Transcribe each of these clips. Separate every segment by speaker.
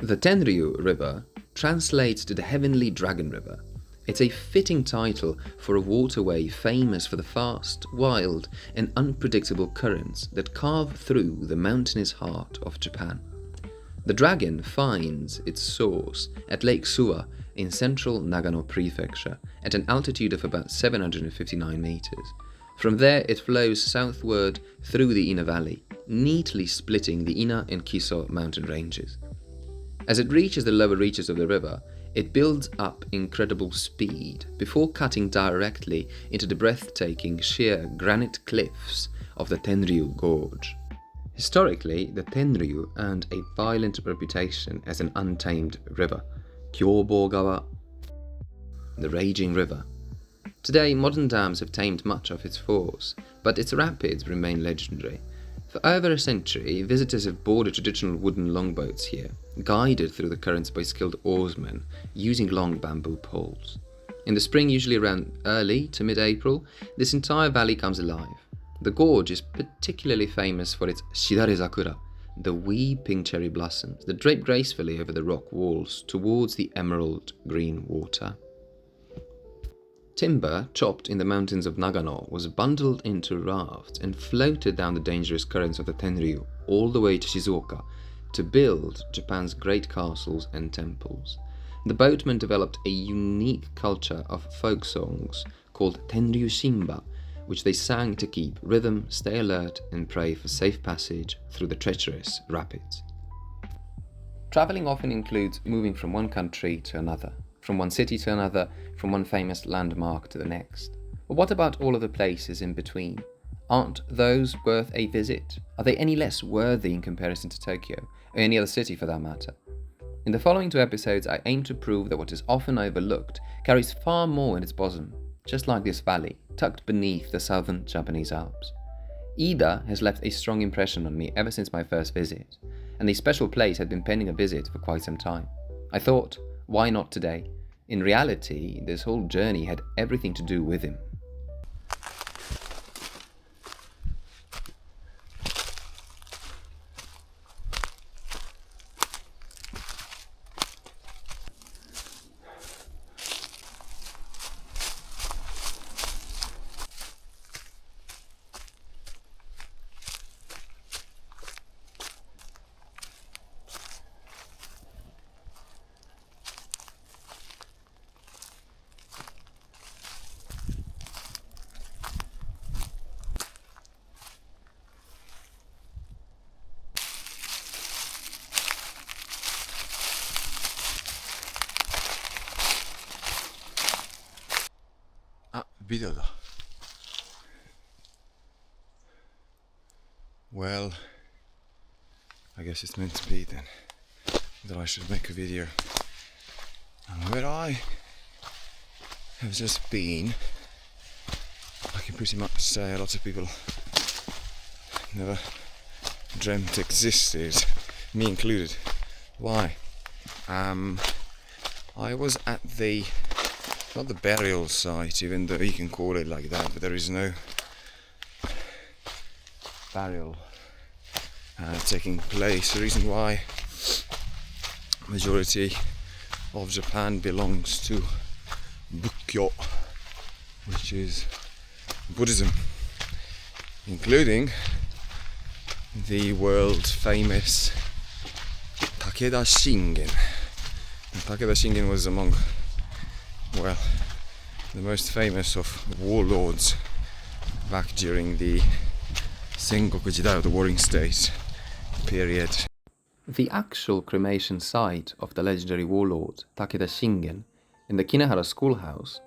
Speaker 1: The Tenryu River translates to the Heavenly Dragon River. It's a fitting title for a waterway famous for the fast, wild, and unpredictable currents that carve through the mountainous heart of Japan. The dragon finds its source at Lake Suwa in central Nagano Prefecture at an altitude of about 759 meters. From there it flows southward through the Ina Valley, neatly splitting the Ina and Kiso mountain ranges. As it reaches the lower reaches of the river, it builds up incredible speed before cutting directly into the breathtaking sheer granite cliffs of the Tenryu Gorge. Historically, the Tenryu earned a violent reputation as an untamed river, Kyobogawa, the raging river. Today, modern dams have tamed much of its force, but its rapids remain legendary. For over a century, visitors have boarded traditional wooden longboats here, guided through the currents by skilled oarsmen using long bamboo poles. In the spring, usually around early to mid-April, this entire valley comes alive. The gorge is particularly famous for its shidarezakura, the weeping cherry blossoms that drape gracefully over the rock walls towards the emerald green water. Timber chopped in the mountains of Nagano was bundled into rafts and floated down the dangerous currents of the Tenryu all the way to Shizuoka to build Japan's great castles and temples. The boatmen developed a unique culture of folk songs called Tenryu Shimba, which they sang to keep rhythm, stay alert, and pray for safe passage through the treacherous rapids. Travelling often includes moving from one country to another, from one city to another, from one famous landmark to the next. But what about all of the places in between? Aren't those worth a visit? Are they any less worthy in comparison to Tokyo, or any other city for that matter? In the following 2 episodes, I aim to prove that what is often overlooked carries far more in its bosom, just like this valley, tucked beneath the Southern Japanese Alps. Iida has left a strong impression on me ever since my first visit, and the special place had been pending a visit for quite some time. I thought, why not today? In reality, this whole journey had everything to do with him.
Speaker 2: Videoだ. Well, I guess it's meant to be then, that I should make a video. And where I have just been, I can pretty much say a lot of people never dreamt existed, me included. Why? I was at not the burial site, even though you can call it like that, but there is no burial taking place. The reason why majority of Japan belongs to Bukkyo, which is Buddhism, including the world famous Takeda Shingen. And Takeda Shingen was among, well, the most famous of warlords back during the Sengoku Jidai, the Warring States period.
Speaker 1: The actual cremation site of the legendary warlord Takeda Shingen in the Kinahara schoolhouse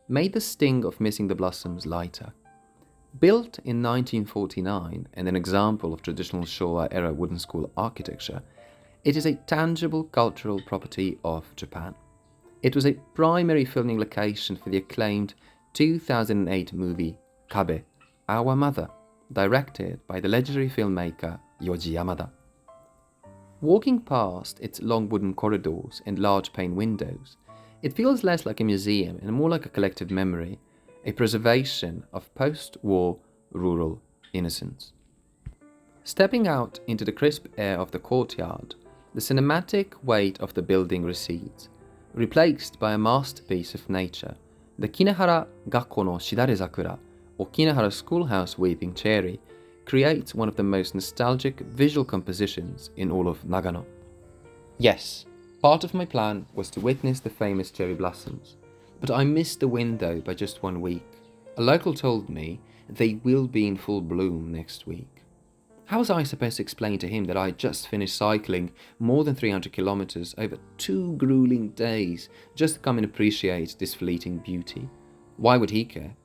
Speaker 1: made the sting of missing the blossoms lighter. Built in 1949 and an example of traditional Showa-era wooden school architecture, it is a tangible cultural property of Japan. It was a primary filming location for the acclaimed 2008 movie Kabe, Our Mother, directed by the legendary filmmaker Yoji Yamada. Walking past its long wooden corridors and large pane windows, it feels less like a museum and more like a collective memory, a preservation of post-war rural innocence. Stepping out into the crisp air of the courtyard, the cinematic weight of the building recedes, replaced by a masterpiece of nature, the Kinahara Gakko no Shidarezakura, or Kinahara Schoolhouse Weeping Cherry, creates one of the most nostalgic visual compositions in all of Nagano. Yes, part of my plan was to witness the famous cherry blossoms, but I missed the window by just 1 week. A local told me they will be in full bloom next week. How was I supposed to explain to him that I had just finished cycling more than 300 kilometers over 2 grueling days just to come and appreciate this fleeting beauty? Why would he care?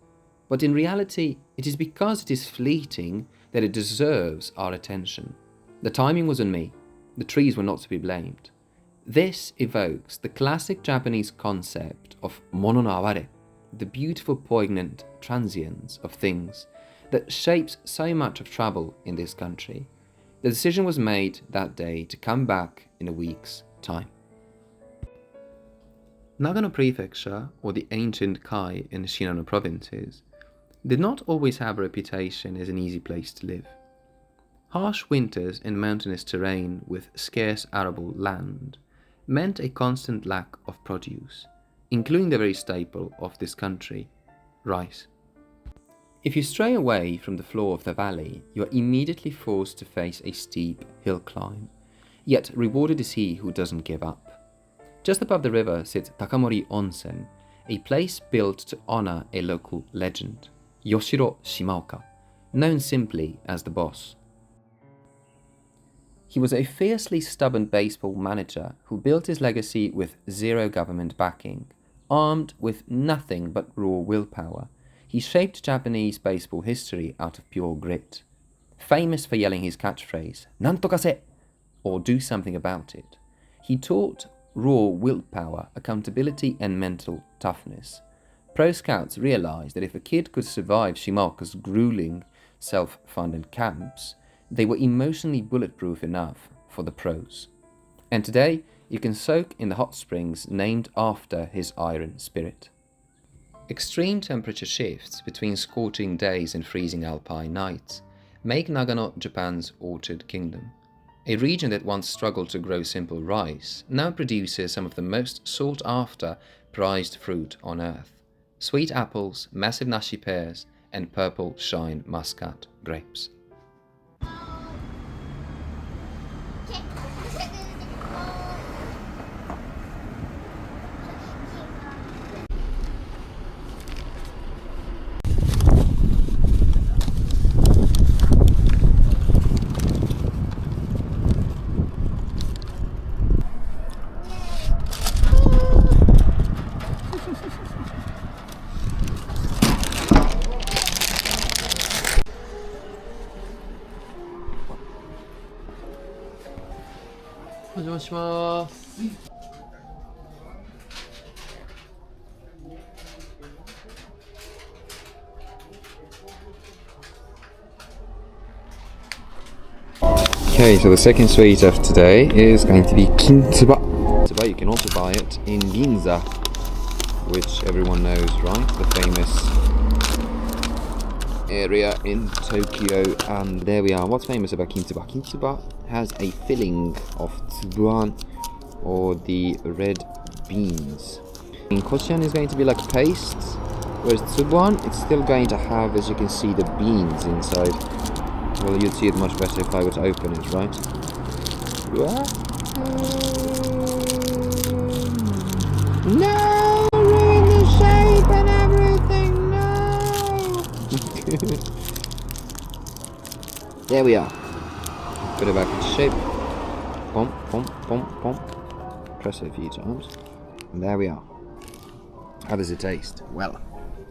Speaker 1: But in reality, it is because it is fleeting that it deserves our attention. The timing was on me. The trees were not to be blamed. This evokes the classic Japanese concept of mono no aware, the beautiful poignant transience of things that shapes so much of travel in this country. The decision was made that day to come back in a week's time. Nagano Prefecture, or the ancient Kai in the Shinano provinces, did not always have a reputation as an easy place to live. Harsh winters and mountainous terrain with scarce arable land meant a constant lack of produce, including the very staple of this country, rice. If you stray away from the floor of the valley, you are immediately forced to face a steep hill climb, yet rewarded is he who doesn't give up. Just above the river sits Takamori Onsen, a place built to honor a local legend, Yoshiro Shimaoka, known simply as the Boss. He was a fiercely stubborn baseball manager who built his legacy with zero government backing. Armed with nothing but raw willpower, he shaped Japanese baseball history out of pure grit. Famous for yelling his catchphrase, "Nantokase!" or "do something about it," he taught raw willpower, accountability, and mental toughness. Pro scouts realized that if a kid could survive Shimaoka's grueling, self-funded camps, they were emotionally bulletproof enough for the pros. And today, you can soak in the hot springs named after his iron spirit. Extreme temperature shifts between scorching days and freezing alpine nights make Nagano Japan's orchard kingdom. A region that once struggled to grow simple rice now produces some of the most sought-after, prized fruit on earth: sweet apples, massive nashi pears, and purple shine muscat grapes. Okay, so the second sweet of today is going to be kintsuba. You can also buy it in Ginza, which everyone knows, right? The famous area in Tokyo. And there we are. What's famous about kintsuba? Kintsuba has a filling of tsubuan, or the red beans. In koshian is going to be like paste, whereas tsubuan, it's still going to have, as you can see, the beans inside. Well, you'd see it much better if I were to open it, right? No! Ruin the shape and everything! No! There we are. Put it back into shape. Pump, pump, pump, pump. Press it a few times. And there we are. How does it taste? Well,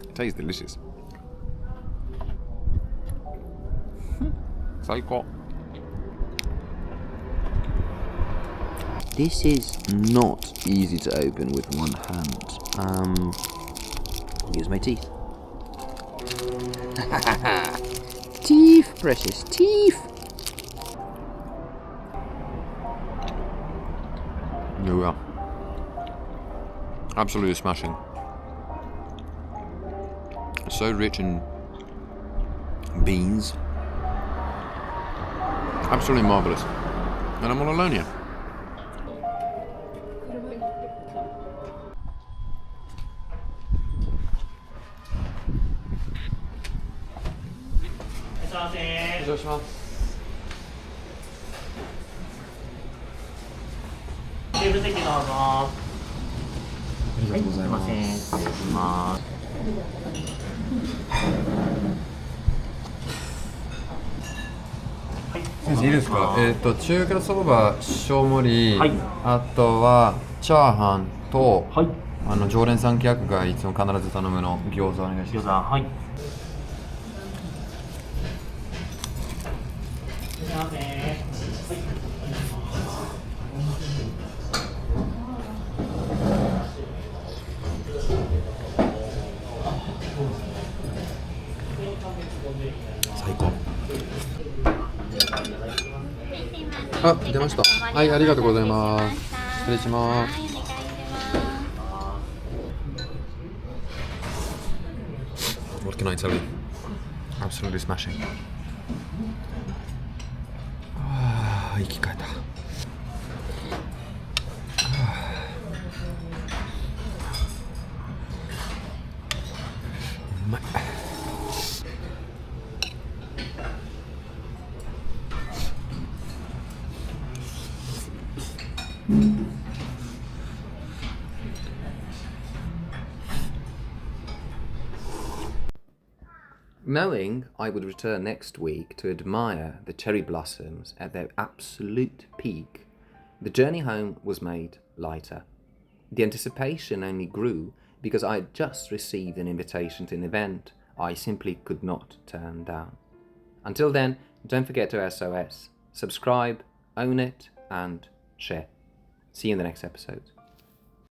Speaker 1: it tastes delicious. Psycho. This is not easy to open with one hand. Use my teeth. Teeth, precious teeth. There we are. Absolutely smashing. It's so rich in beans. Absolutely marvellous. And I'm all alone here.
Speaker 2: 以上します。
Speaker 3: テーブル席どうぞ。
Speaker 2: ありがとうございます。
Speaker 3: はい、すいません、失礼します。
Speaker 2: 先生いいですか？中華そば小盛り、
Speaker 3: はい
Speaker 2: あとはチャーハンと、
Speaker 3: はい、
Speaker 2: 常連さん客がいつも必ず頼むの餃子お願いします。
Speaker 3: 餃子、はい。すいません。はい。
Speaker 2: 最高。あ、出ました。はい、ありがとうございます。失礼します。What can I tell you? Absolutely smashing. ああ、生き返った。うまい。
Speaker 1: Knowing I would return next week to admire the cherry blossoms at their absolute peak, the journey home was made lighter. The anticipation only grew because I had just received an invitation to an event I simply could not turn down. Until then, don't forget to SOS, subscribe, own it, and share. See you in the next episode.